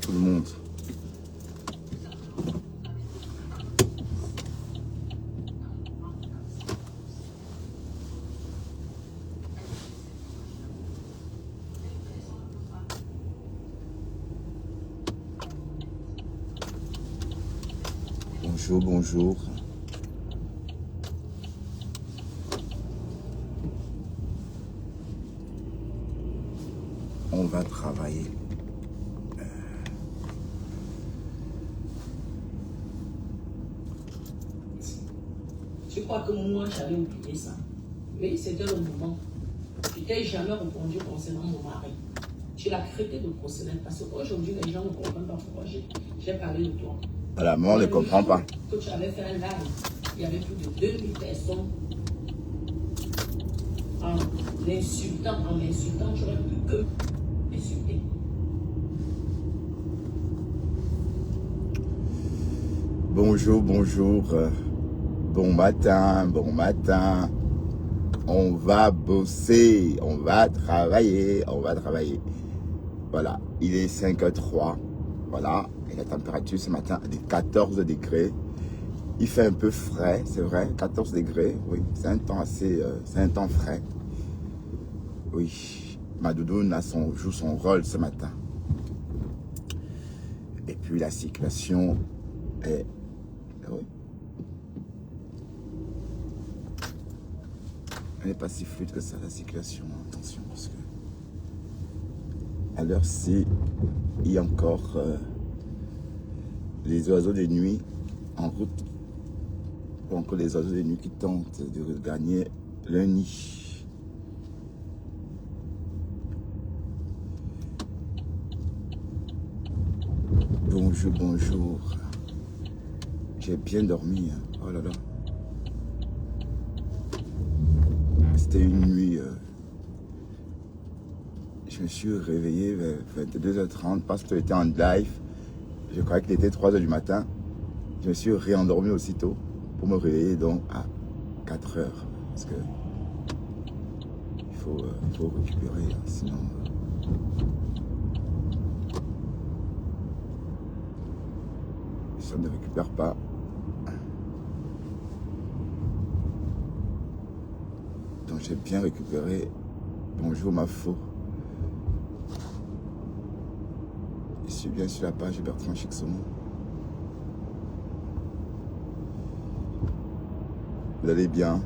tout le monde. Bonjour, bonjour. On va travailler. Je crois que moi, j'avais oublié ça. Mais c'était le moment. Je n'ai jamais répondu concernant mon mari. Tu l'as traité de procédure parce qu'aujourd'hui, les gens ne comprennent pas pourquoi j'ai parlé de toi. Voilà, moi, on ne comprend pas. Que tu avais fait un live, il y avait plus de 2000 personnes. En insultant, tu aurais pu que insulter. Bonjour, bonjour. Bon matin, bon matin. On va bosser, on va travailler, on va travailler. Voilà, il est 5h03. Voilà, et la température ce matin est de 14 degrés. Il fait un peu frais, c'est vrai, 14 degrés, oui. C'est un temps assez, c'est un temps frais. Oui, ma doudoune joue son rôle ce matin. Et puis la circulation est... Oui. Elle n'est pas si fluide que ça, la circulation. Attention, parce que à l'heure-ci, il y a encore les oiseaux de nuit en route. Ou encore les oiseaux de nuit qui tentent de gagner leur nid. Bonjour, bonjour. J'ai bien dormi. Hein. Oh là là. C'était une nuit. Je me suis réveillé vers 22h30 parce que j'étais en live. Je croyais qu'il était 3h du matin. Je me suis réendormi aussitôt pour me réveiller donc à 4h. Parce que il faut récupérer, sinon... si on ne récupère pas... Donc j'ai bien récupéré. Bonjour ma faux. Je suis bien sur la page Bertrand Chixomon. Vous allez bien.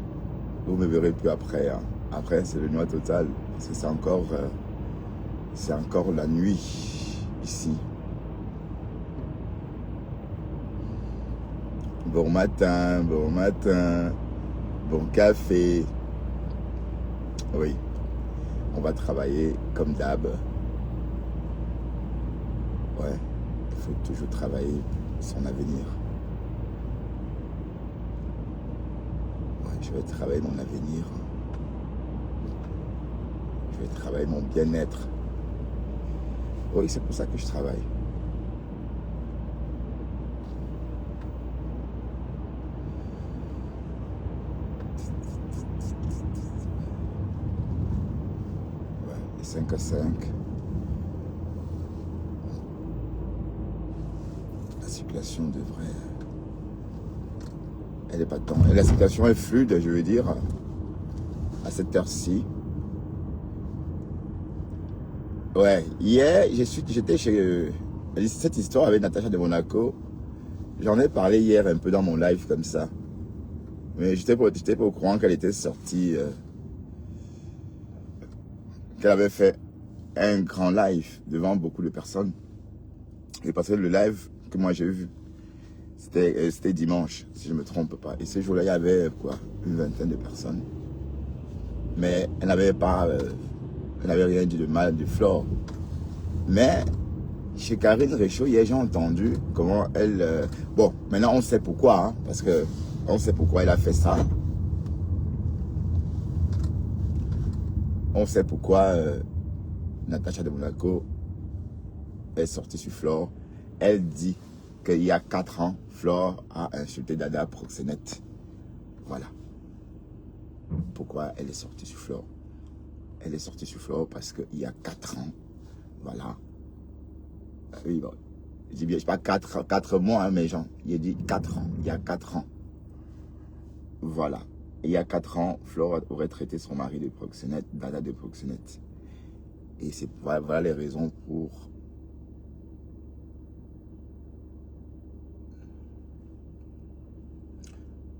Vous me verrez plus après. Hein. Après, c'est le noir total. Parce que c'est encore la nuit ici. Bon matin, bon matin. Bon café. Oui. On va travailler comme d'hab. Ouais. Il faut toujours travailler son avenir. Je vais travailler mon avenir. Je vais travailler mon bien-être. Oui, c'est pour ça que je travaille. Ouais, et 5h05. La circulation devrait... Elle n'est pas tant. La circulation est fluide, je veux dire, à cette heure-ci. Ouais, hier, j'étais chez... Cette histoire avec Natacha de Monaco, j'en ai parlé hier un peu dans mon live comme ça. Mais j'étais pas au courant qu'elle était sortie, qu'elle avait fait un grand live devant beaucoup de personnes. Et parce que le live que moi j'ai vu, c'était dimanche, si je ne me trompe pas. Et ce jour-là, il y avait quoi, une vingtaine de personnes. Mais elle n'avait rien dit de mal de Flore. Mais chez Karine Réchaud, hier, j'ai entendu comment elle... bon, maintenant on sait pourquoi, hein, parce que on sait pourquoi elle a fait ça. On sait pourquoi Natacha de Monaco est sortie sur Flore. Elle dit qu'il y a 4 ans, Flore a insulté Dada Proxénète. Voilà. Pourquoi elle est sortie sur Flore. Elle est sortie sur Flore parce qu'il y a 4 ans, voilà. Oui, bon, Je dis bien, je sais pas 4 mois, hein, mais genre, il a dit 4 ans. Il y a 4 ans. Voilà. Il y a 4 ans, Flore aurait traité son mari de proxénète, dada de proxénète. Et c'est voilà les raisons pour...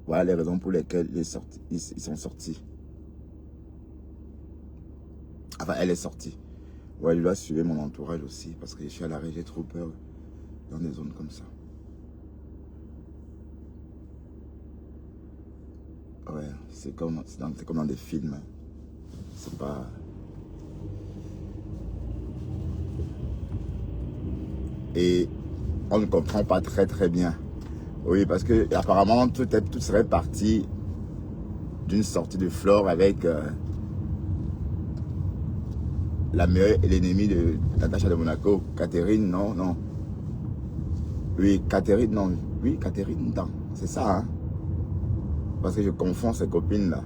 Voilà les raisons pour lesquelles ils sont sortis. Enfin, elle est sortie. Ouais, je dois suivre mon entourage aussi, parce que je suis à l'arrêt, j'ai trop peur dans des zones comme ça. Ouais, c'est comme dans des films. C'est pas... Et on ne comprend pas très bien. Oui, parce que apparemment tout serait parti d'une sortie de Flore avec la meilleure et l'ennemi de Natacha de Monaco, Catherine, non. Oui, Catherine, non. Oui, Catherine, non. C'est ça, hein. Parce que je confonds ces copines-là.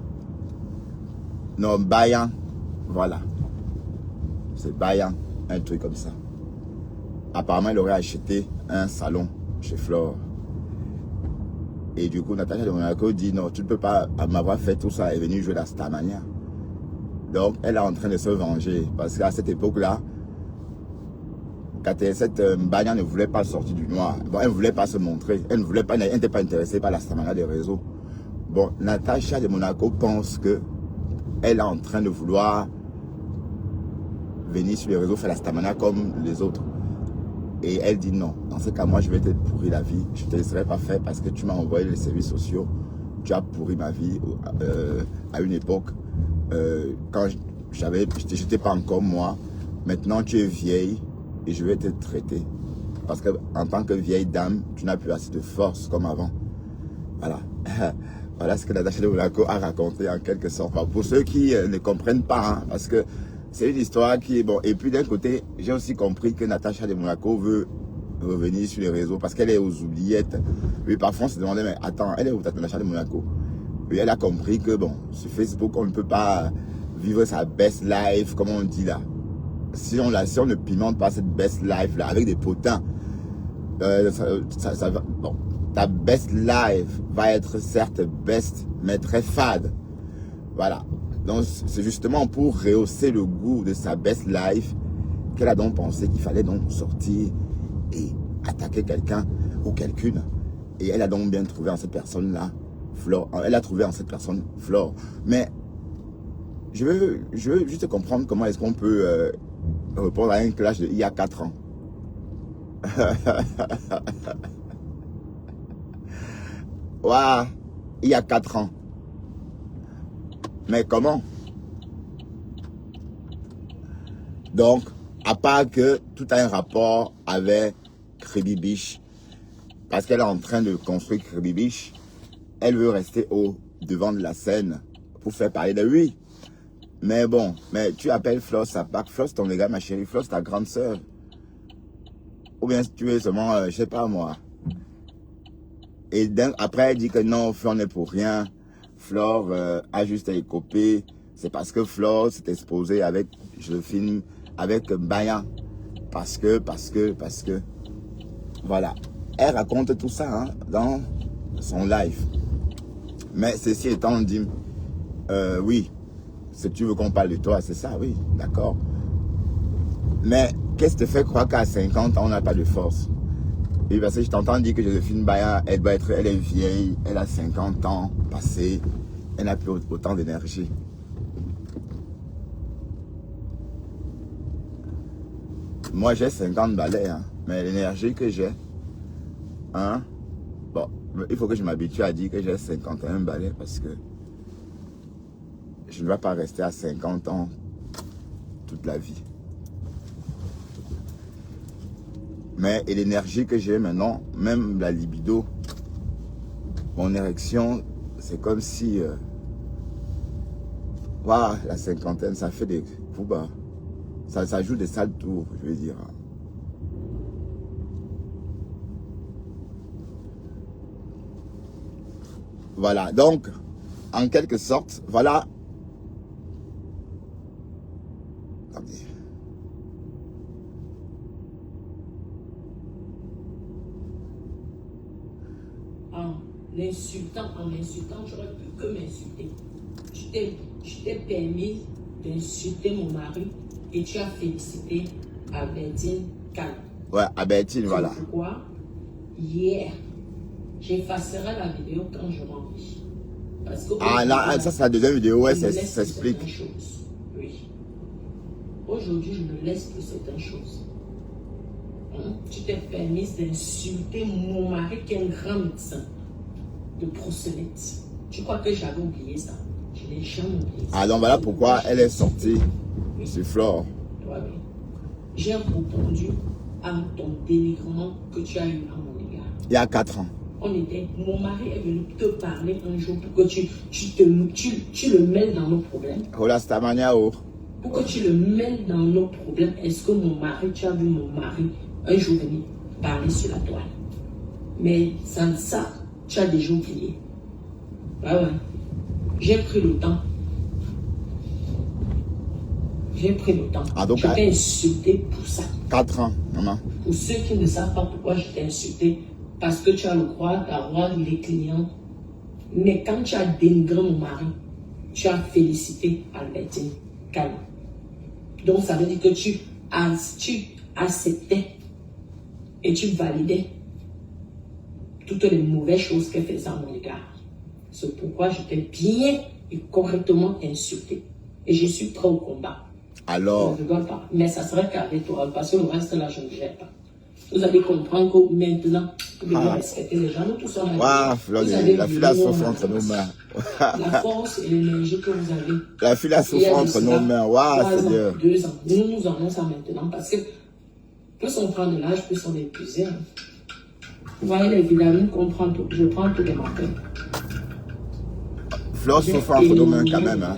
Non, Bayan, voilà. C'est Bayan, un truc comme ça. Apparemment, il aurait acheté un salon chez Flore. Et du coup, Natacha de Monaco dit non, tu ne peux pas m'avoir fait tout ça et venir jouer la Starmania. Donc, elle est en train de se venger. Parce qu'à cette époque-là, cette Bayan ne voulait pas sortir du noir. Bon, elle ne voulait pas se montrer. Elle n'était pas intéressée par la Starmania des réseaux. Bon, Natacha de Monaco pense que elle est en train de vouloir venir sur les réseaux faire la Starmania comme les autres. Et elle dit non. Dans ce cas, moi, je vais te pourrir la vie. Je ne te laisserai pas faire parce que tu m'as envoyé les services sociaux. Tu as pourri ma vie à une époque. Quand je n'étais pas encore moi. Maintenant, tu es vieille et je vais te traiter. Parce qu'en tant que vieille dame, tu n'as plus assez de force comme avant. Voilà. Voilà ce que Natacha de Monaco a raconté en quelque sorte. Pour ceux qui ne comprennent pas, hein, parce que c'est une histoire qui est bon. Et puis d'un côté, j'ai aussi compris que Natacha de Monaco veut revenir sur les réseaux parce qu'elle est aux oubliettes. Oui, parfois on se demandait, mais attends, elle est où Natacha de Monaco? Oui, elle a compris que bon, sur Facebook, on ne peut pas vivre sa best life, comme on dit là. Si on ne pimente pas cette best life là avec des potins, bon, ta best life va être certes best, mais très fade. Voilà. Donc, c'est justement pour rehausser le goût de sa best life qu'elle a donc pensé qu'il fallait donc sortir et attaquer quelqu'un ou quelqu'une. Et elle a donc bien trouvé en cette personne-là, Flore. Elle a trouvé en cette personne, Flore. Mais je veux juste comprendre comment est-ce qu'on peut répondre à un clash il y a 4 ans. Waouh, il y a 4 ans. Mais comment? Donc, à part que tout a un rapport avec Crédit Biche, parce qu'elle est en train de construire Crédit Biche, elle veut rester au devant de la scène pour faire parler de lui. Mais bon, mais tu appelles Flore, ça part. Flore, c'est ton gars, ma chérie. Flore, c'est ta grande sœur. Ou bien tu es seulement, je sais pas moi. Et après, elle dit que non, Flore n'est pour rien. Flore a juste écopé. C'est parce que Flore s'est exposée avec, je filme, avec Bayan. Parce que. Voilà. Elle raconte tout ça hein, dans son live. Mais ceci étant dit, oui, si tu veux qu'on parle de toi, c'est ça, oui, d'accord. Mais qu'est-ce qui te fait croire qu'à 50 ans, on n'a pas de force? Et parce que je t'entends dire que Joséphine Bayan, elle est vieille, elle a 50 ans passés, elle n'a plus autant d'énergie. Moi, j'ai 50 balais, hein, mais l'énergie que j'ai, hein, bon, il faut que je m'habitue à dire que j'ai 51 balais parce que je ne vais pas rester à 50 ans toute la vie. Mais et l'énergie que j'ai maintenant, même la libido, mon érection, c'est comme si... Waouh, la cinquantaine, ça fait des coups bas. Ça joue des sales tours, je veux dire. Voilà, donc, en quelque sorte, voilà. Attendez. l'insultant, en m'insultant, tu aurais pu que m'insulter. Tu t'es permis d'insulter mon mari et tu as félicité Albertine Calme. Ouais, Albertine, voilà. Pourquoi? Hier, j'effacerai la vidéo quand je m'ennuie. Parce que Ah là, ça c'est la deuxième vidéo, ouais, ça s'explique. Oui. Aujourd'hui, je ne laisse plus certaines choses. Tu t'es permis d'insulter mon mari qui est un grand médecin de prosélyte. Tu crois que j'avais oublié ça? Je n'ai jamais oublié ça. Ah donc voilà pourquoi elle est sortie. Oui. C'est Flore. Oui. J'ai répondu à ton dénigrement que tu as eu à mon égard. Il y a 4 ans. Mon mari est venu te parler un jour pour que tu le mêles dans nos problèmes. Pour que tu le mêles dans nos problèmes. Est-ce que mon mari, tu as vu mon mari un jour venir parler sur la toile? Mais ça, tu as déjà oublié. Ouais. J'ai pris le temps. Ah, donc, je t'ai insulté pour ça. 4 ans, maman. Pour ceux qui ne savent pas pourquoi je t'ai insulté, parce que tu as le droit d'avoir les clients. Mais quand tu as dénigré mon mari, tu as félicité Albertine Calme. Donc ça veut dire que tu acceptais et tu validais toutes les mauvaises choses qu'elle faisait à mon égard. C'est pourquoi je t'ai bien et correctement insulté. Et je suis prêt au combat. Alors. Je ne rigole pas. Mais ça serait qu'avec toi, parce que le reste là, je ne gère pas. Vous allez comprendre que maintenant, vous devez respecter les gens. Nous tous sommes la fille a souffert entre nos mains. La force et l'énergie que vous avez. La fille a souffert entre nos mains. Waouh, Seigneur. 2 ans. Nous avons ça maintenant parce que plus on prend de l'âge, plus on est épuisé. Vous voyez les vitamines qu'on prend, je prends tous les matins. Flore souffre entre nos mains quand même. Hein.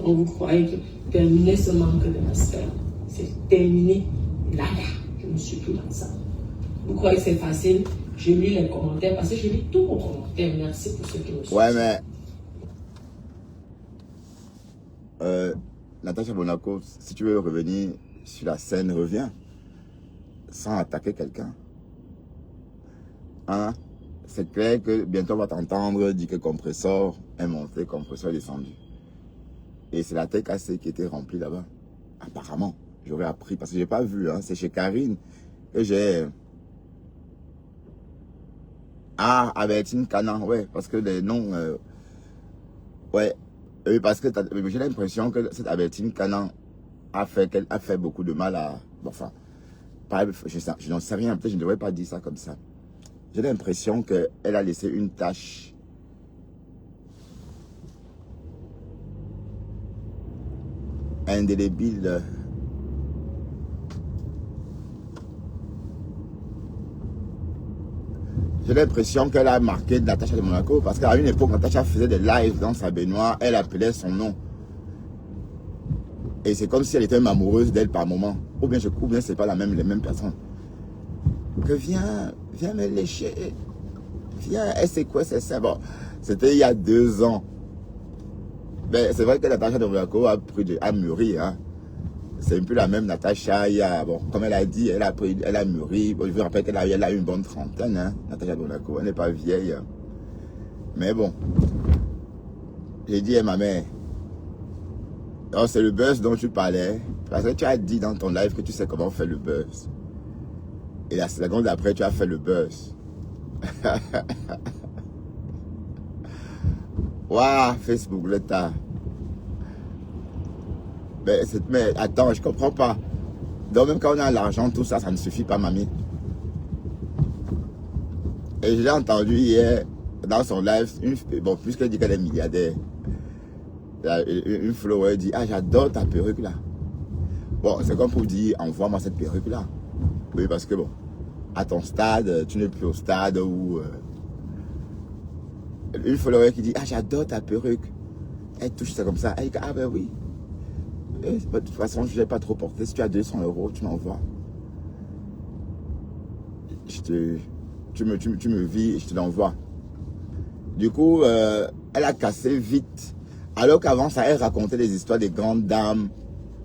On vous croyez que terminer ce manque de respect, c'est terminé. Là, je ne suis plus dans ça. Vous croyez que c'est facile? Je lis les commentaires parce que je lis tous vos commentaires. Merci pour ceux qui me suivent. Ouais, mais Natacha Monaco, si tu veux revenir sur la scène, reviens sans attaquer quelqu'un. Hein? C'est clair que bientôt on va t'entendre dire que compresseur est monté, compresseur est descendu. Et c'est la tête cassée qui était remplie là-bas. Apparemment, j'aurais appris parce que j'ai pas vu. Hein. C'est chez Karine que j'ai. Ah, Albertine Canan, ouais, parce que les noms. Ouais, parce que j'ai l'impression que cette Albertine Canan a fait beaucoup de mal à. Bon, enfin, je n'en sais rien, peut-être je ne devrais pas dire ça comme ça. J'ai l'impression qu'elle a laissé une tache. Indélébile. J'ai l'impression qu'elle a marqué Natacha de Monaco parce qu'à une époque, Natacha faisait des lives dans sa baignoire, elle appelait son nom. Et c'est comme si elle était même amoureuse d'elle par moment. Ou bien c'est pas les mêmes personnes. Que viens me lécher. Viens, c'est quoi, c'est ça. Bon, c'était il y a 2 ans. Mais c'est vrai que Natacha de Monaco a mûri. Hein. C'est un peu la même Natacha. Bon, comme elle a dit, elle a mûri. Bon, je vous rappelle qu'elle a une bonne trentaine. Hein, Natacha de Monaco, elle n'est pas vieille. Hein. Mais bon, j'ai dit à ma mère, oh, c'est le buzz dont tu parlais. Parce que tu as dit dans ton live que tu sais comment faire le buzz. Et la seconde d'après, tu as fait le buzz. Waouh, Facebook, le tas. Mais attends, je comprends pas. Donc même quand on a l'argent, tout ça, ça ne suffit pas, mamie. Et je l'ai entendu hier dans son live, bon, puisqu'elle dit qu'elle est milliardaire, une follower dit, ah, j'adore ta perruque là. Bon, c'est comme pour dire, envoie-moi cette perruque là. Oui, parce que bon, à ton stade, tu n'es plus au stade où... une follower qui dit, ah, j'adore ta perruque. Elle touche ça comme ça. Elle dit, ah ben oui. Et, de toute façon, je ne l'ai pas trop porté. Si tu as 200 €, tu m'envoies. Tu me vis et je te l'envoie. Du coup, elle a cassé vite. Alors qu'avant ça, elle racontait des histoires des grandes dames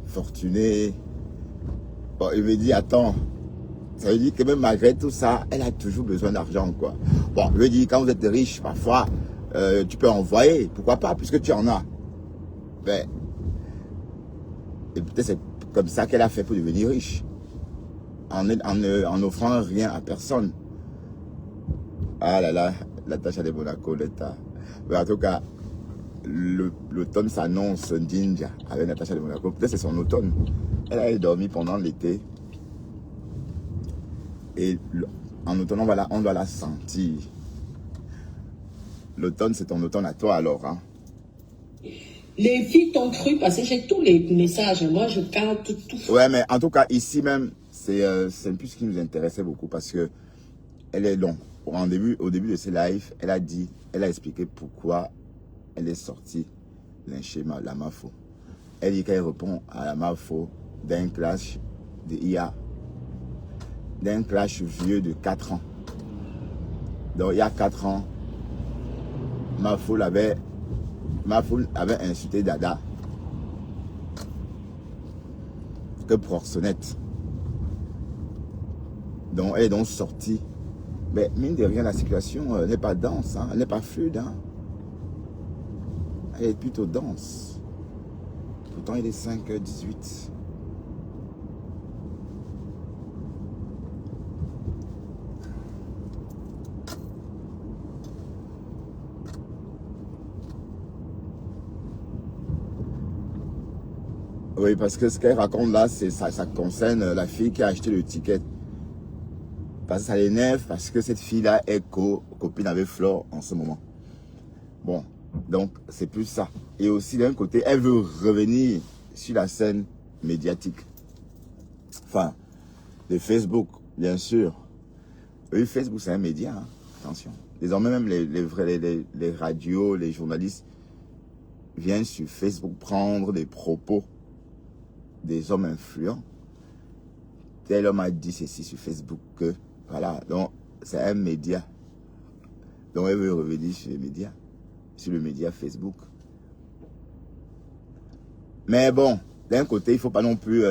fortunées. Bon, il me dit, attends, Ça veut dire que même malgré tout ça, elle a toujours besoin d'argent, quoi. Bon, je veux dire, quand vous êtes riche, parfois, tu peux envoyer. Pourquoi pas, puisque tu en as. Ben, et peut-être c'est comme ça qu'elle a fait pour devenir riche. En offrant rien à personne. Ah là là, la Natacha de Monaco, l'État. Mais en tout cas, l'automne s'annonce ninja avec Natacha de Monaco. Peut-être c'est son automne. Elle a dormi pendant l'été. Et en automne, on doit la sentir. L'automne, c'est ton automne à toi alors. Hein? Les filles t'ont cru parce que j'ai tous les messages. Moi, je garde tout. Ouais, mais en tout cas, ici même, c'est plus ce qui nous intéressait beaucoup parce que elle est longue. Au début de ses lives, elle a expliqué pourquoi elle est sortie lyncher la Mafo. Elle dit qu'elle répond à la Mafo d'un clash de IA, d'un clash vieux de 4 ans. Donc il y a 4 ans, Mafo avait insulté Dada que proxénète. Donc elle est donc sortie. Mais mine de rien, la situation n'est pas dense, hein, elle n'est pas fluide. Hein. Elle est plutôt dense. Pourtant, il est 5h18. Oui, parce que ce qu'elle raconte là, ça concerne la fille qui a acheté le ticket. Parce que ça l'énerve, parce que cette fille-là est copine avec Flore en ce moment. Bon, donc c'est plus ça. Et aussi d'un côté, elle veut revenir sur la scène médiatique. Enfin, de Facebook, bien sûr. Oui, Facebook c'est un média, hein. Attention. Désormais même les radios, les journalistes viennent sur Facebook prendre des propos des hommes influents. Tel homme a dit ceci sur Facebook que, voilà, donc c'est un média. Donc elle veut revenir sur les médias, sur le média Facebook. Mais bon, d'un côté, il ne faut pas non plus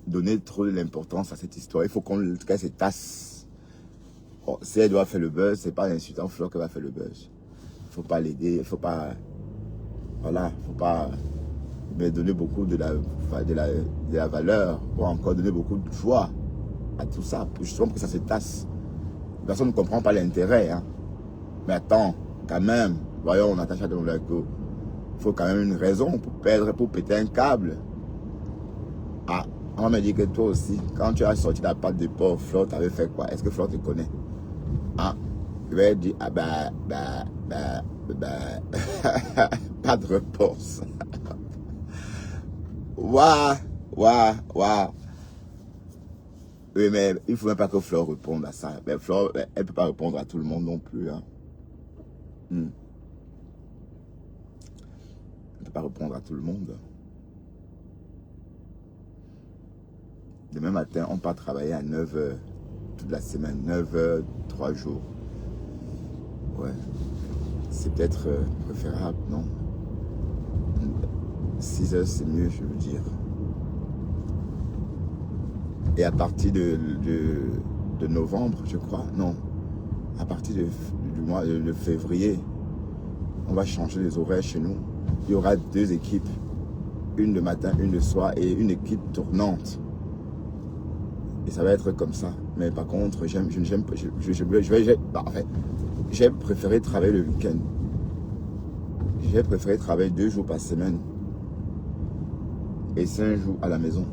donner trop de l'importance à cette histoire. Il faut qu'elle se tasse. Bon, si elle doit faire le buzz, c'est pas l'insultant Flore qu'elle va faire le buzz. Il ne faut pas l'aider, il ne faut pas... Voilà, il ne faut pas... Mais donner beaucoup de la valeur, ou encore donner beaucoup de joie à tout ça, pour justement que ça se tasse. Personne ne comprend pas l'intérêt. Hein. Mais attends, quand même, voyons, Natacha de Monaco, il faut quand même une raison pour péter un câble. Ah, on va me dire que toi aussi, quand tu as sorti la pâte de porc, Flore t'avait fait quoi? Est-ce que Flore te connaît? Ah, je vais dire, ah pas de réponse. Waouh. Oui, mais il ne faut même pas que Flore réponde à ça. Mais Flore, elle ne peut pas répondre à tout le monde non plus. Hein. Elle ne peut pas répondre à tout le monde. Demain matin, on part travailler à 9h toute la semaine. 9h, 3 jours. Ouais. C'est peut-être préférable, non? 6h, c'est mieux, je veux dire. Et à partir de novembre, je crois, non, à partir du mois de février, on va changer les horaires chez nous. Il y aura 2 équipes, une le matin, une le soir, et une équipe tournante. Et ça va être comme ça. Mais par contre, j'ai préféré travailler le week-end. J'ai préféré travailler 2 jours par semaine et 5 jours à la maison.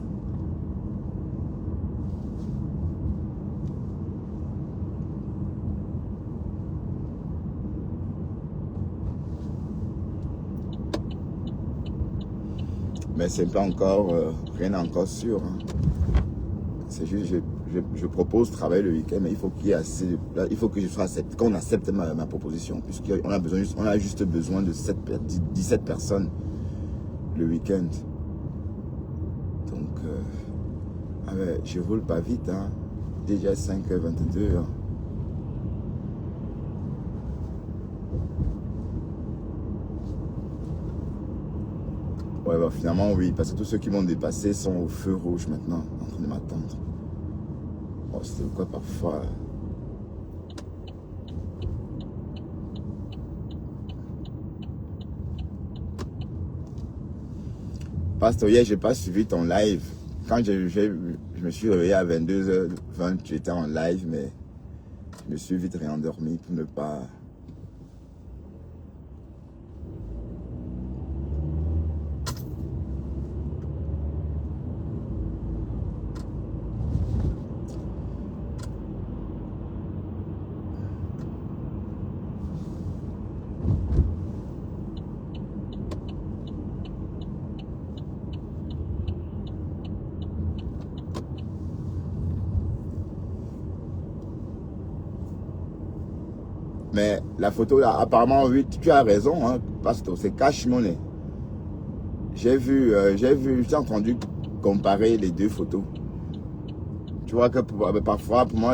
Mais c'est pas encore, rien n'est encore sûr. Hein. C'est juste, je propose travailler le week-end, mais il faut qu'il y ait assez de, il faut que je sois accepté, qu'on accepte ma proposition, puisqu'on a juste besoin de 17 personnes le week-end. Donc, je roule pas vite, hein. Déjà 5h22. Hein. Ouais, bah, finalement, oui, parce que tous ceux qui m'ont dépassé sont au feu rouge maintenant, en train de m'attendre. Oh, c'est quoi parfois. Pasteur, hier, j'ai pas suivi ton live. Quand je me suis réveillé à 22h20, j'étais en live, mais je me suis vite réendormi pour ne pas... Mais la photo là, apparemment, oui, tu as raison, hein, Pasteur, c'est cash money. J'ai entendu comparer les deux photos. Tu vois que parfois, pour moi,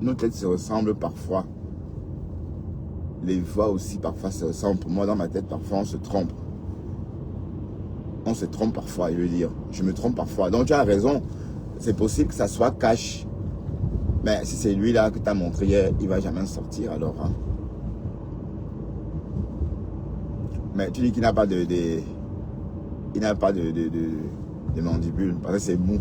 nos têtes se ressemblent parfois. Les voix aussi, parfois, se ressemblent. Pour moi, dans ma tête, parfois, on se trompe. On se trompe parfois, je veux dire. Je me trompe parfois. Donc, tu as raison. C'est possible que ça soit cash. Mais si c'est lui là que tu as montré hier, il ne va jamais sortir alors. Hein. Mais tu dis qu'il n'a pas il n'a pas de mandibule, parce que c'est mou.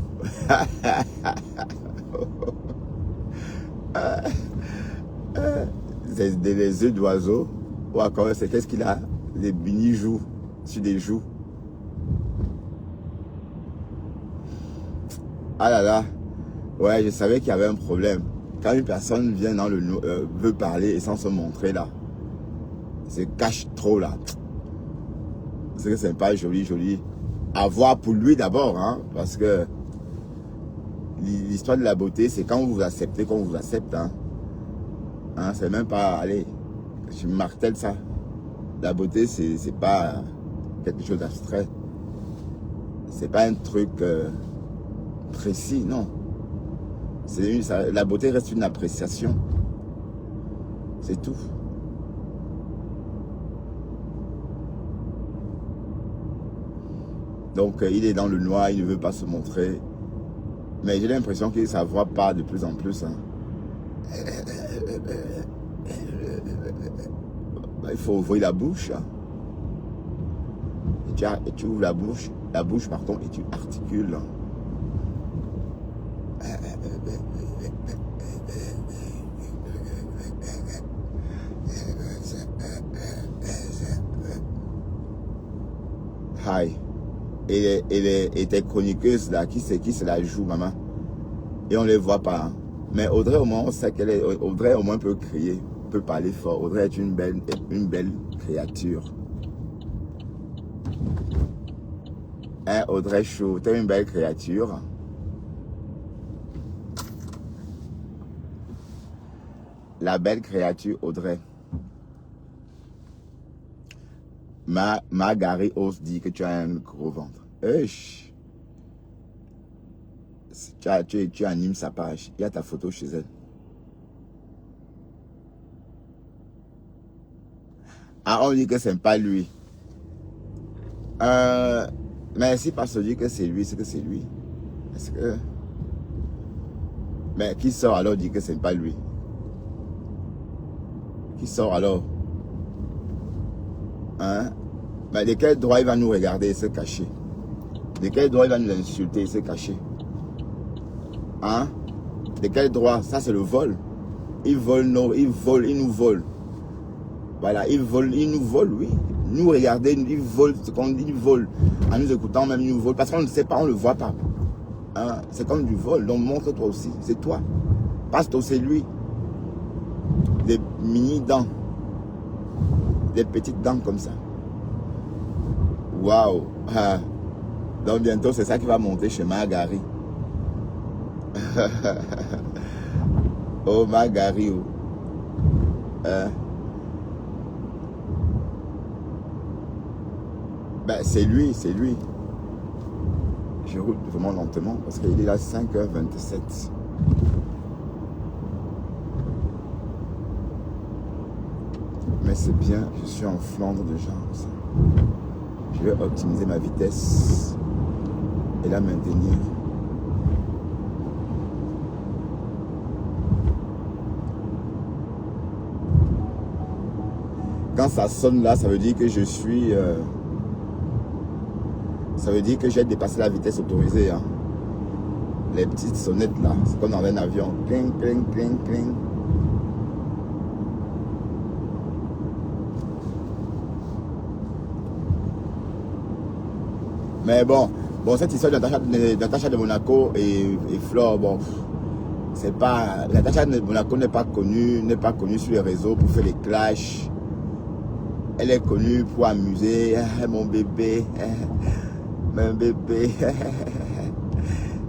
C'est des œufs d'oiseau. Ou encore, c'est qu'est-ce qu'il a? Des mini-joues sur des joues. Ah là là. Ouais, je savais qu'il y avait un problème. Quand une personne vient dans veut parler et sans se montrer là, se cache trop là. C'est que c'est pas joli. À voir pour lui d'abord, hein, parce que l'histoire de la beauté, c'est quand vous vous acceptez, qu'on vous accepte. Hein. Hein, c'est même pas, allez, je martèle ça. La beauté, c'est pas quelque chose d'abstrait. C'est pas un truc précis, non. La beauté reste une appréciation. C'est tout. Donc, il est dans le noir, il ne veut pas se montrer. Mais j'ai l'impression qu'il ne s'avoue pas de plus en plus. Hein. Il faut ouvrir la bouche. Hein. Et tu ouvres la bouche pardon, et tu articules. Hi. Et tes chroniqueuses là, qui se la joue, maman? Et on ne les voit pas. Hein. Mais Audrey, au moins, on sait qu'elle est. Audrey, au moins, peut crier, peut parler fort. Audrey est une belle créature. Hein, Audrey Chou, tu es une belle créature. La belle créature, Audrey. Margari ose dit que tu as un gros ventre. Tu animes sa page. Il y a ta photo chez elle. Ah, on dit que c'est pas lui. Mais si parce dit que c'est lui, c'est que c'est lui. Est-ce que... Mais qui sort alors dit que c'est pas lui? Qui sort alors? Hein? Mais de quel droit il va nous regarder et se cacher? De quel droit il va nous insulter et se cacher? Hein? De quel droit? Ça c'est le vol. Il nous vole. Voilà, il nous vole, oui. Nous regarder, il vole ce qu'on dit, il vole. En nous écoutant même, il nous vole. Parce qu'on ne sait pas, on ne le voit pas. Hein? C'est comme du vol. Donc montre-toi aussi. C'est toi. Pasteur, c'est lui. Des mini dents. Des petites dents comme ça. Waouh. Ah. Donc bientôt, c'est ça qui va monter chez Margari. Oh, Margari. Oh. Ben, c'est lui. Je roule vraiment lentement parce qu'il est là 5h27. Mais c'est bien, je suis en Flandre déjà. Je vais optimiser ma vitesse et la maintenir. Quand ça sonne là, ça veut dire que je suis... ça veut dire que j'ai dépassé la vitesse autorisée. Hein. Les petites sonnettes là, c'est comme dans un avion. Cling, cling, cling, cling. Mais bon, cette histoire de Natacha de Monaco et Flore, bon, c'est pas... Natacha de Monaco n'est pas connue sur les réseaux pour faire les clashs. Elle est connue pour amuser. Mon bébé, mon bébé,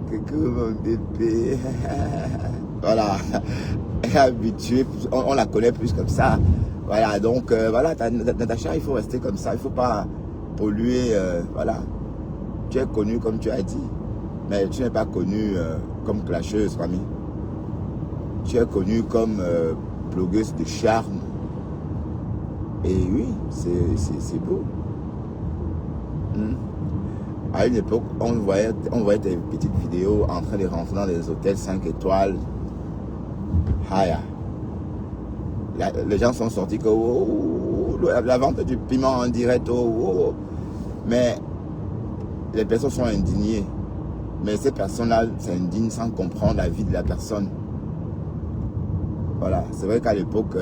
coucou mon bébé. Voilà, elle est habituée, on la connaît plus comme ça. Voilà, donc voilà, Natacha, il faut rester comme ça, il ne faut pas polluer, voilà. Tu es connue comme tu as dit, mais tu n'es pas connue comme clasheuse, famille. Tu es connue comme blogueuse de charme. Et oui, c'est beau. À une époque, on voyait tes petites vidéos en train de rentrer dans les hôtels 5 étoiles. Haya. Les gens sont sortis que la vente du piment en direct. Mais les personnes sont indignées. Mais ces personnes-là s'indignent sans comprendre la vie de la personne. Voilà, c'est vrai qu'à l'époque,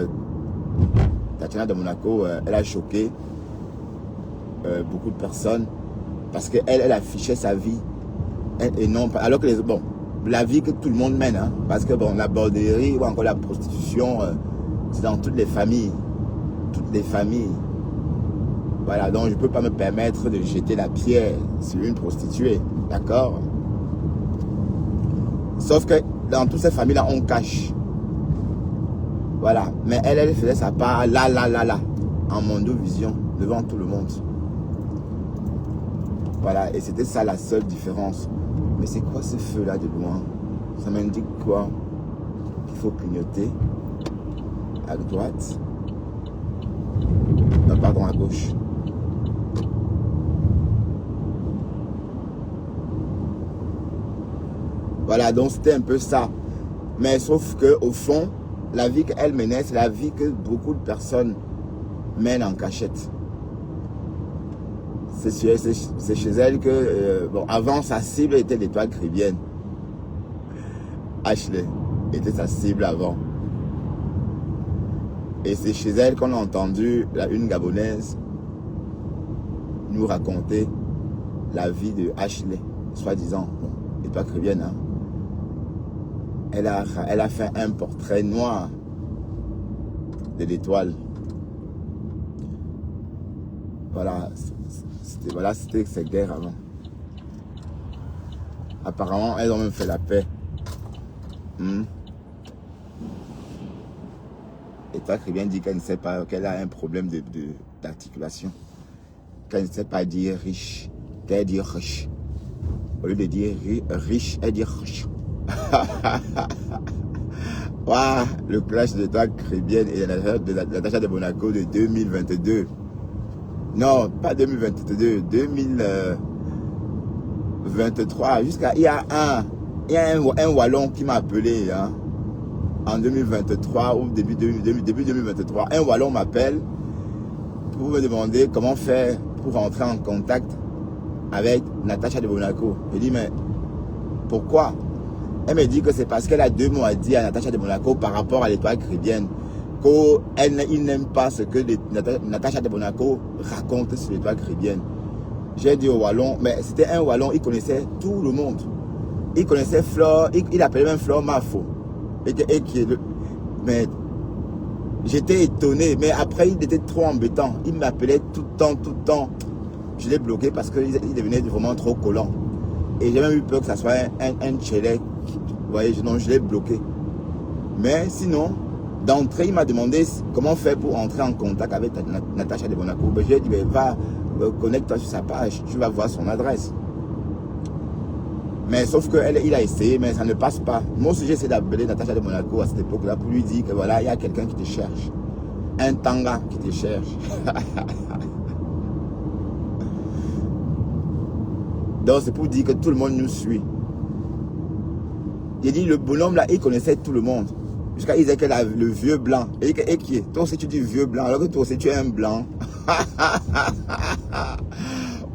Tatiana de Monaco, elle a choqué beaucoup de personnes parce qu'elle affichait sa vie. Et non, alors que la vie que tout le monde mène, hein, parce que bon, la bordellerie ou encore la prostitution, c'est dans toutes les familles. Toutes les familles. Voilà, donc je ne peux pas me permettre de jeter la pierre sur une prostituée. D'accord? Sauf que dans toutes ces familles-là, on cache. Voilà, mais elle faisait sa part là, en mondovision, devant tout le monde. Voilà, et c'était ça la seule différence. Mais c'est quoi ce feu-là de loin? Ça m'indique quoi? Il faut clignoter à droite. Non, pardon, à gauche. Voilà, donc c'était un peu ça. Mais sauf qu'au fond, la vie qu'elle menait, c'est la vie que beaucoup de personnes mènent en cachette. C'est chez elle que, bon, avant, sa cible était l'étoile caribéenne. Ashley était sa cible avant. Et c'est chez elle qu'on a entendu une Gabonaise nous raconter la vie de Ashley, soi-disant, bon, l'étoile caribéenne, hein. Elle a fait un portrait noir de l'étoile. Voilà, c'était ces guerres avant. Apparemment, elles ont même fait la paix. L'étoile caribéenne dit qu'elle ne sait pas, qu'elle a un problème d'articulation. Qu'elle ne sait pas dire riche, qu'elle dit riche. Au lieu de dire riche, elle dit riche. Wow, le clash de l'étoile caribéenne et la Natacha de Monaco de 2022. Non, pas 2022, 2023. Jusqu'à il y a un Wallon qui m'a appelé, hein, en 2023 ou début 2023. Un Wallon m'appelle pour me demander comment faire pour rentrer en contact avec Natacha de Monaco. Je dis, mais pourquoi? Elle me dit que c'est parce qu'elle a 2 mots à dire à Natacha de Monaco par rapport à l'étoile caribéenne. qu'il n'aime pas ce que Natacha de Monaco raconte sur l'étoile caribéenne. J'ai dit au Wallon, mais c'était un Wallon, il connaissait tout le monde. Il connaissait Flore, il appelait même Flore Mafo. Mais j'étais étonné, mais après il était trop embêtant. Il m'appelait tout le temps. Je l'ai bloqué parce qu'il devenait vraiment trop collant. Et j'ai même eu peur que ça soit un tchelek. Vous voyez, donc je l'ai bloqué. Mais sinon, d'entrée, il m'a demandé comment faire pour entrer en contact avec Natacha de Monaco. Je lui ai dit, va, connecte-toi sur sa page, tu vas voir son adresse. Mais sauf qu'il a essayé, mais ça ne passe pas. Moi aussi, j'ai essayé d'appeler Natacha de Monaco à cette époque-là pour lui dire que voilà, il y a quelqu'un qui te cherche. Un tanga qui te cherche. Donc c'est pour dire que tout le monde nous suit. J'ai dit, le bonhomme là, il connaissait tout le monde. Jusqu'à il disait que le vieux blanc. Et qui est? Toi aussi tu dis vieux blanc, alors que toi aussi tu es un blanc.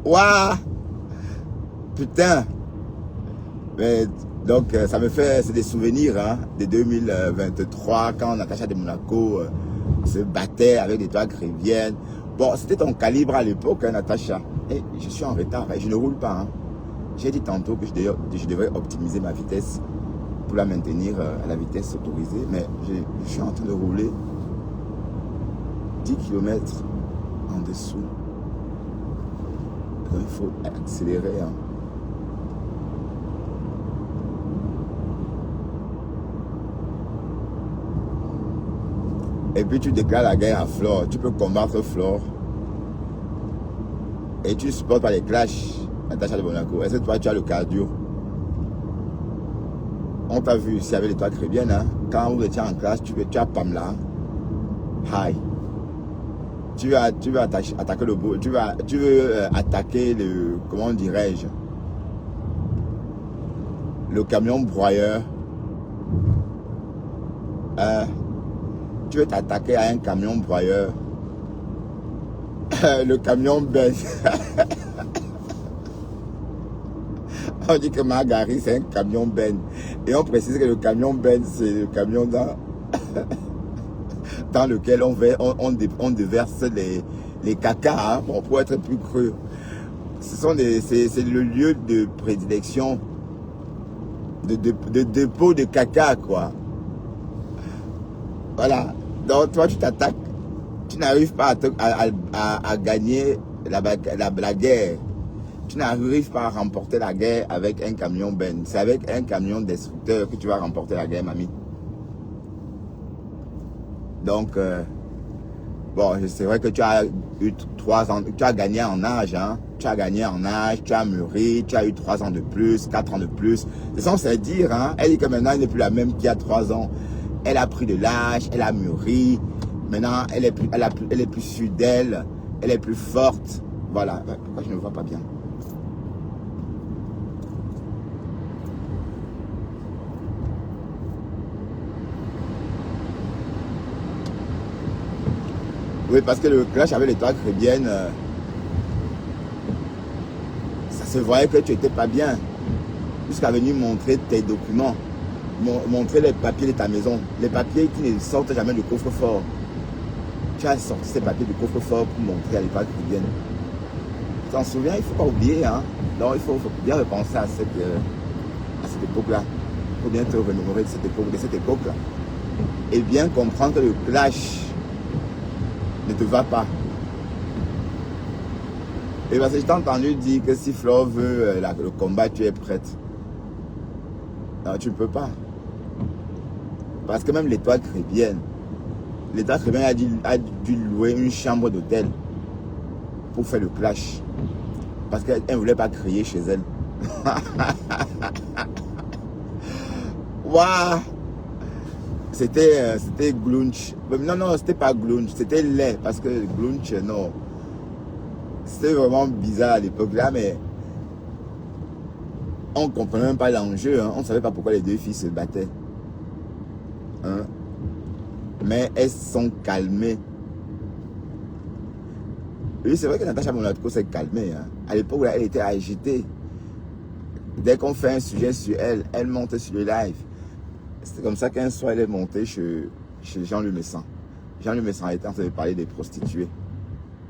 Waouh! Putain! Mais, donc ça me fait, c'est des souvenirs hein, de 2023 quand Natacha de Monaco se battait avec des toits chrétiennes. Bon, c'était ton calibre à l'époque, hein, Natacha. Et je suis en retard, je ne roule pas. Hein. J'ai dit tantôt que je devrais optimiser ma vitesse pour la maintenir à la vitesse autorisée, mais je suis en train de rouler 10 km en dessous. Donc il faut accélérer. Hein. Et puis tu déclares la guerre à Flore. Tu peux combattre Flore. Et tu supportes pas les clashs. Natacha de Monaco. Est-ce que toi tu as le cardio? On t'a vu ici avec les toits chrétiennes. Hein? Quand vous étiez en classe, tu as Pamela. Hi. Tu veux attaquer le beau. Tu veux attaquer le. Comment dirais-je? Le camion broyeur. Tu veux t'attaquer à un camion broyeur. Le camion Benz. On dit que Margari c'est un camion Benz. Et on précise que le camion Benz c'est le camion dans lequel on déverse les caca hein, bon, pour être plus creux. C'est le lieu de prédilection de dépôt de caca quoi. Voilà. Donc toi tu t'attaques, tu n'arrives pas à gagner la guerre. Tu n'arrives pas à remporter la guerre avec un camion Ben. C'est avec un camion destructeur que tu vas remporter la guerre, mamie. Donc, bon, c'est vrai que tu as eu 3 ans, tu as gagné en âge, hein. Tu as gagné en âge, tu as mûri, tu as eu 3 ans de plus, 4 ans de plus. C'est censé dire, hein. Elle dit que maintenant, elle n'est plus la même qu'il y a 3 ans. Elle a pris de l'âge, elle a mûri. Maintenant, elle est plus sûre d'elle, elle est plus forte. Voilà. Pourquoi je ne vois pas bien? Oui, parce que le clash avec les toits chrétiennes, ça se voyait que tu n'étais pas bien. Jusqu'à venir montrer tes documents, montrer les papiers de ta maison. Les papiers qui ne sortent jamais du coffre-fort. Tu as sorti ces papiers du coffre-fort pour montrer à les toits chrétiennes. Tu t'en souviens, il ne faut pas oublier. Hein? Donc il faut bien repenser à cette époque-là. Il faut bien te remémorer de cette époque-là. Et bien comprendre que le clash ne te va pas. Et parce que je t'ai entendu dire que si Flore veut le combat, tu es prête. Non, tu ne peux pas. Parce que même l'Étoile chrétienne a dû louer une chambre d'hôtel pour faire le clash. Parce qu'elle ne voulait pas crier chez elle. Waouh! C'était Glunch. Non, c'était pas Glunch, c'était lait. Parce que Glunch, non. C'était vraiment bizarre à l'époque là, mais on ne comprenait même pas l'enjeu. Hein. On ne savait pas pourquoi les deux filles se battaient. Hein? Mais elles se sont calmées. Oui, c'est vrai que Natacha Monaco s'est calmée. Hein. À l'époque où elle était agitée. Dès qu'on fait un sujet sur elle, elle monte sur le live. C'est comme ça qu'un soir, elle est montée chez Jean Le Messan. Jean Le Messan était en train de parler des prostituées.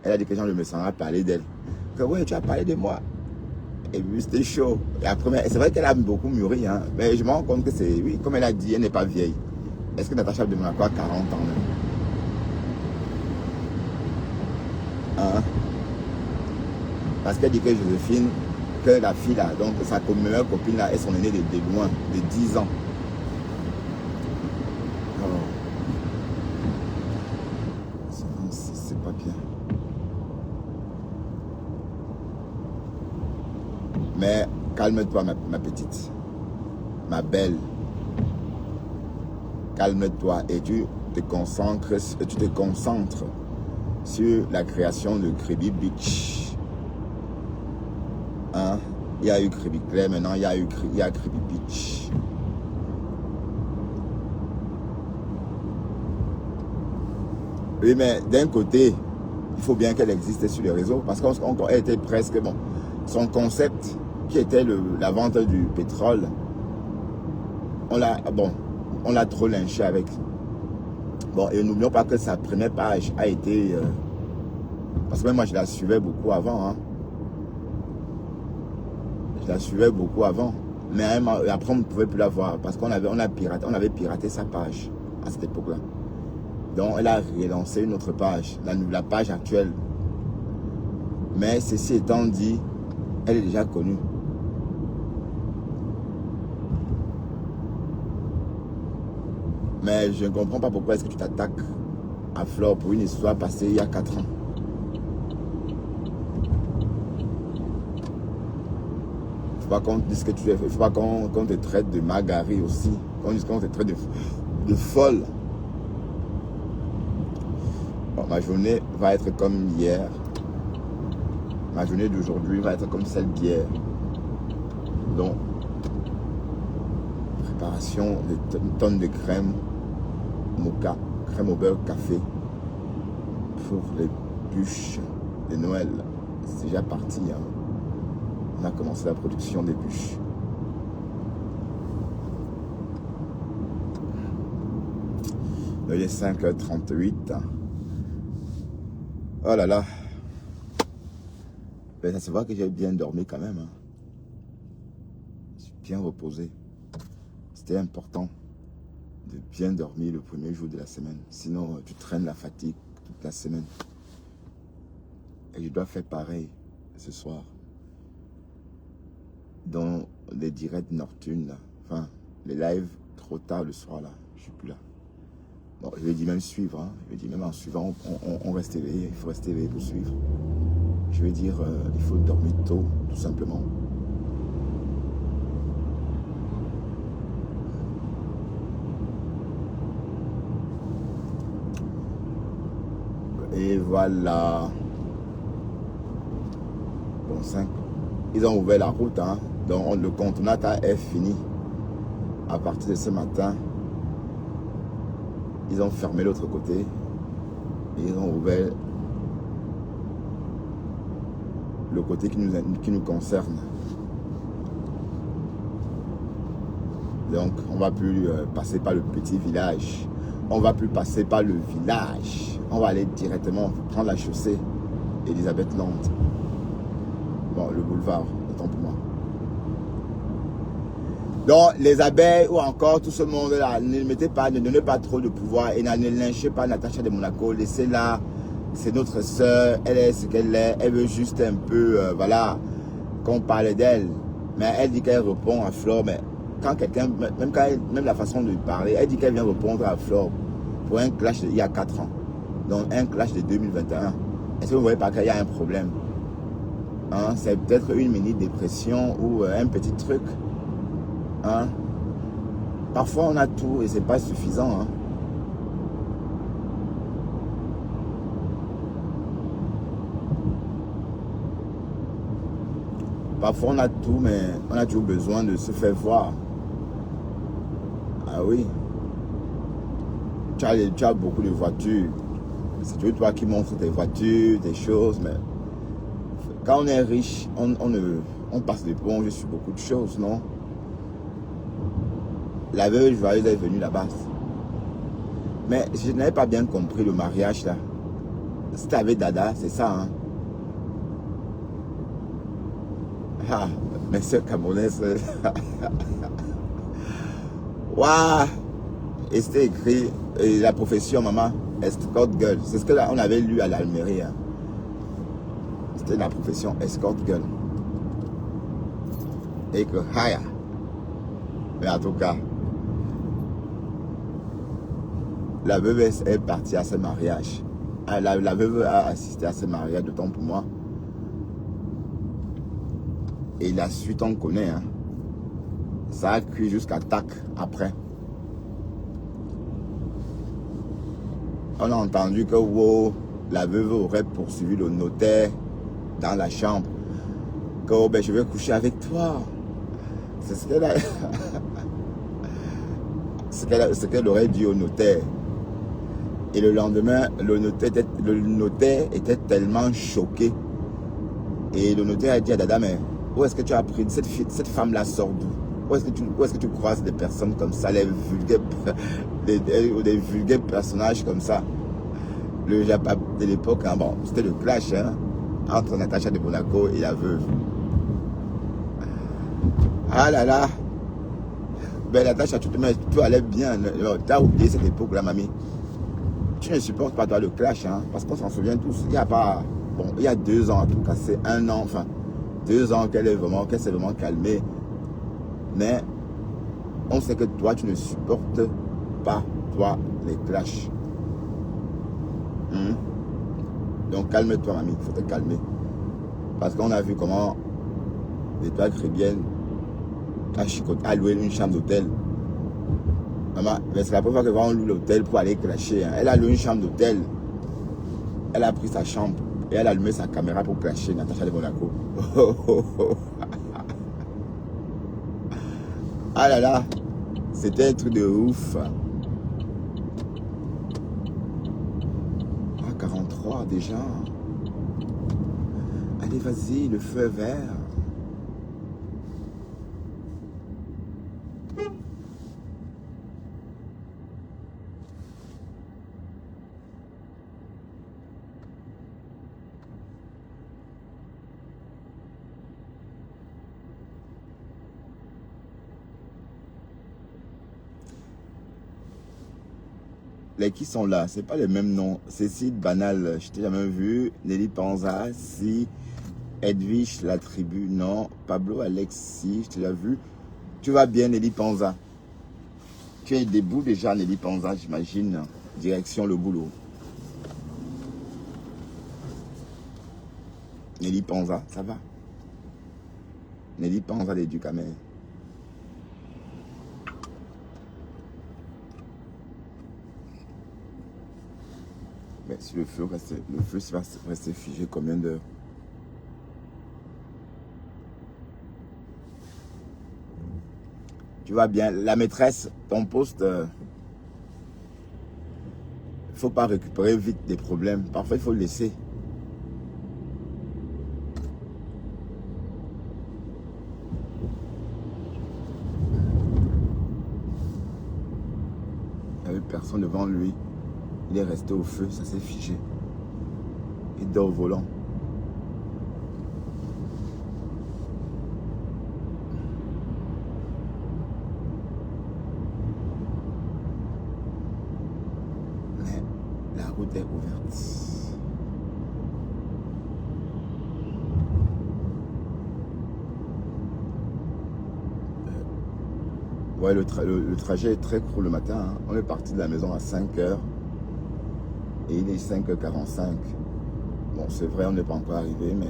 Elle a dit que Jean Le Messan a parlé d'elle. Que oui, tu as parlé de moi. Et puis c'était chaud. Et après, c'est vrai qu'elle a beaucoup mûri. Hein, mais je me rends compte que c'est, oui, comme elle a dit, elle n'est pas vieille. Est-ce que Natacha de Monaco a 40 ans même? Hein? Parce qu'elle dit que Joséphine, que la fille là, donc sa meilleure copine là, est son aînée de loin, de 10 ans. C'est pas bien. Mais calme-toi ma petite, ma belle. Calme-toi et tu te concentres sur la création de Crédit Beach. Hein? Il y a eu Créby Claire, maintenant il y a Créby Beach. Oui, mais d'un côté, il faut bien qu'elle existe sur les réseaux parce qu'elle était presque, bon, son concept qui était la vente du pétrole, on l'a trop lynché avec. Bon, et n'oublions pas que sa première page a été, parce que même moi je la suivais beaucoup avant, hein. Je la suivais beaucoup avant, mais après on ne pouvait plus la voir parce qu'on avait piraté sa page à cette époque-là. Donc elle a relancé une autre page, la page actuelle. Mais ceci étant dit, elle est déjà connue. Mais je ne comprends pas pourquoi est-ce que tu t'attaques à Flore pour une histoire passée il y a 4 ans. Il ne faut pas qu'on dise que tu es. Il ne faut pas qu'on te traite de Magari aussi. Qu'on te traite de folle. Bon, ma journée va être comme hier. Ma journée d'aujourd'hui va être comme celle d'hier. Donc, préparation de tonnes de crème mocha, crème au beurre café pour les bûches de Noël. C'est déjà parti. Hein. On a commencé la production des bûches. Il est 5h38. Oh là là. Ben, ça se voit que j'ai bien dormi quand même. Hein. Je suis bien reposé. C'était important de bien dormir le premier jour de la semaine. Sinon, tu traînes la fatigue toute la semaine. Et je dois faire pareil ce soir. Dans les directs nocturnes, là. Enfin, les lives trop tard le soir, là. Je suis plus là. Bon, je vais dire même suivre. Hein. Je vais dire même en suivant, on reste éveillé. Il faut rester éveillé pour suivre. Je vais dire, il faut dormir tôt, tout simplement. Et voilà. Bon, 5. Ils ont ouvert la route, hein. Donc le contournata est fini. À partir de ce matin, ils ont fermé l'autre côté. Et ils ont ouvert le côté qui nous concerne. Donc on ne va plus passer par le petit village. On ne va plus passer par le village. On va aller directement prendre la chaussée Elisabeth Land. Bon, le boulevard, autant pour moi. Donc, les abeilles ou encore tout ce monde-là, ne donnez pas trop de pouvoir et ne lynchez pas Natacha de Monaco. Laissez-la, c'est notre soeur, elle est ce qu'elle est. Elle veut juste un peu, voilà, qu'on parle d'elle. Mais elle dit qu'elle répond à Flore. Mais quand quelqu'un, même la façon de lui parler, elle dit qu'elle vient répondre à Flore pour un clash il y a 4 ans. Donc, un clash de 2021. Est-ce que vous ne voyez pas qu'il y a un problème? Hein, c'est peut-être une mini-dépression ou un petit truc. Hein? Parfois on a tout et c'est pas suffisant. Hein? Parfois on a tout, mais on a toujours besoin de se faire voir. Ah oui. Tu as beaucoup de voitures. C'est toujours toi qui montres tes voitures, tes choses, mais quand on est riche, on passe l'éponge sur beaucoup de choses, non? La veuve joyeuse est venue là-bas. Mais je n'avais pas bien compris le mariage là. C'était avec Dada, c'est ça, hein? Ah, mes soeurs camerounaises. Waouh! Et c'était écrit, la profession, maman, escort girl. C'est ce qu'on avait lu à l'Almérie. Hein. C'était la profession escort girl. Et que, haya. Mais en tout cas, la veuve est partie à ce mariage. La veuve a assisté à ce mariage, d'autant pour moi. Et la suite, on connaît. Hein. Ça a cuit jusqu'à tac après. On a entendu que wow, la veuve aurait poursuivi le notaire dans la chambre. que oh, ben, je vais coucher avec toi. C'est ce qu'elle a... ce qu'elle aurait dit au notaire. Et le lendemain, le notaire était tellement choqué. Et le notaire a dit à Dada, mais où est-ce que tu as appris cette femme-là sort d'où? Où est-ce que tu croises des personnes comme ça, des vulgaires personnages comme ça? Le Japap de l'époque, hein, bon, c'était le clash hein, entre Natacha de Monaco et la veuve. Ah là là! Ben Natacha, tout allait bien. Tu as oublié cette époque-là, mamie. Tu ne supportes pas toi le clash, hein, parce qu'on s'en souvient tous. Il y a pas... Bon, il y a 2 ans en tout cas, c'est 1 an, enfin, 2 ans qu'elle s'est vraiment calmée. Mais on sait que toi, tu ne supportes pas, toi, les clashs. Donc calme-toi, mamie, il faut te calmer. Parce qu'on a vu comment l'étoile chrétienne a loué une chambre d'hôtel. Maman, c'est la première fois que on loue l'hôtel pour aller clasher. Hein. Elle a loué une chambre d'hôtel. Elle a pris sa chambre et elle a allumé sa caméra pour clasher Natacha de Monaco. Ah là là, c'était un truc de ouf. Ah, 43 déjà. Allez, vas-y, le feu est vert. Les qui sont là, c'est pas les mêmes noms. Cécile Banal, je t'ai jamais vu. Nelly Panza, si. Edwige La Tribu, non. Pablo Alexis, je t'ai déjà vu. Tu vas bien, Nelly Panza? Tu es debout déjà, Nelly Panza, j'imagine. Direction le boulot. Nelly Panza, ça va? Nelly Panza des Ducamel. Mais si le feu va rester figé combien d'heures? Tu vas bien. La maîtresse, ton poste, il ne faut pas récupérer vite des problèmes. Parfois, il faut le laisser. Il n'y avait personne devant lui. Il est resté au feu, ça s'est figé. Il dort au volant. Mais la route est ouverte. Ouais, le trajet est très court le matin. Hein. On est parti de la maison à 5 h. Et il est 5h45. Bon, c'est vrai, on n'est pas encore arrivé, mais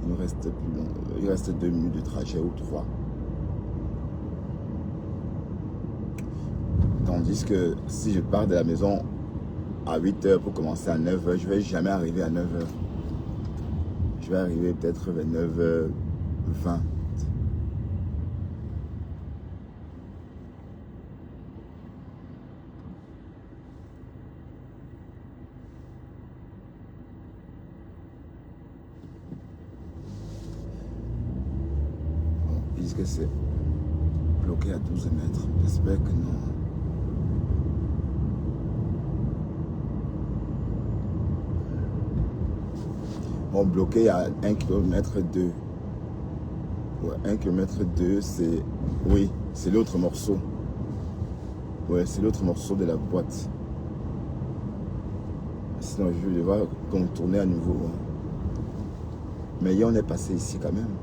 il nous reste plus long. Il reste 2 minutes de trajet ou 3. Tandis que si je pars de la maison à 8 h pour commencer à 9 h, je ne vais jamais arriver à 9 h. Je vais arriver peut-être vers 9h20. Que c'est bloqué à 12 mètres. J'espère que non. Bon, bloqué à 1 km 2. Ouais, 1 km 2, c'est... Oui, c'est l'autre morceau. Ouais, c'est l'autre morceau de la boîte. Sinon, je vais devoir contourner à nouveau. Mais hier, on est passé ici quand même.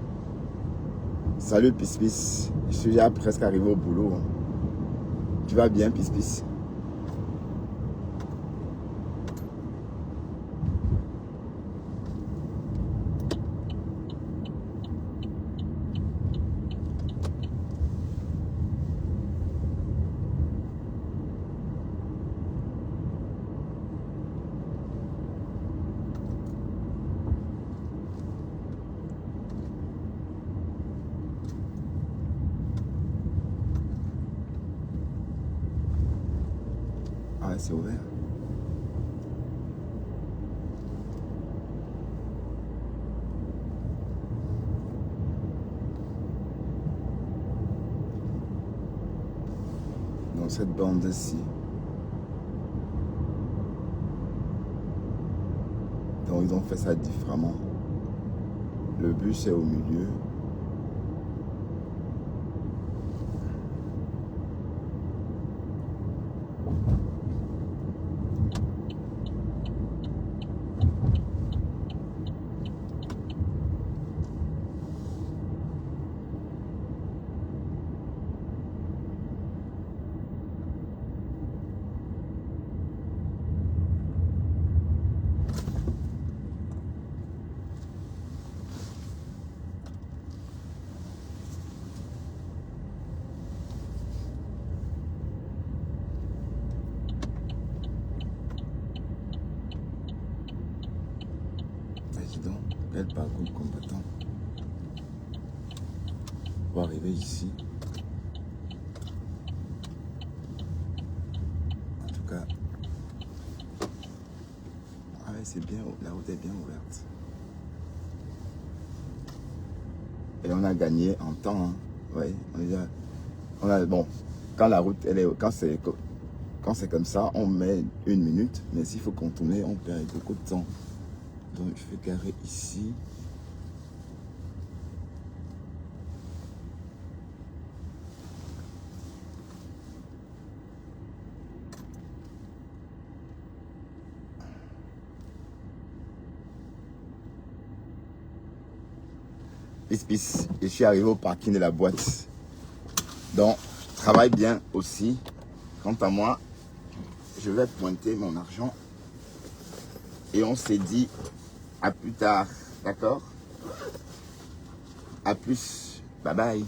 Salut Pis-Pis, je suis déjà presque arrivé au boulot. Tu vas bien Pis-Pis? Ouais, c'est ouvert. Dans cette bande-ci. Donc ils ont fait ça différemment. Le bus est au milieu. Donc, quel parcours combattant pour arriver ici. En tout cas, ah ouais, c'est bien, la route est bien ouverte. Et on a gagné en temps. Hein. Ouais, bon, quand la route, quand c'est comme ça, on met 1 minute, mais s'il faut contourner, on perd beaucoup de temps. Donc je vais garer ici. Peace. Je suis arrivé au parking de la boîte. Donc, je travaille bien aussi. Quant à moi, je vais pointer mon argent. Et on s'est dit à plus tard. D'accord? À plus. Bye bye.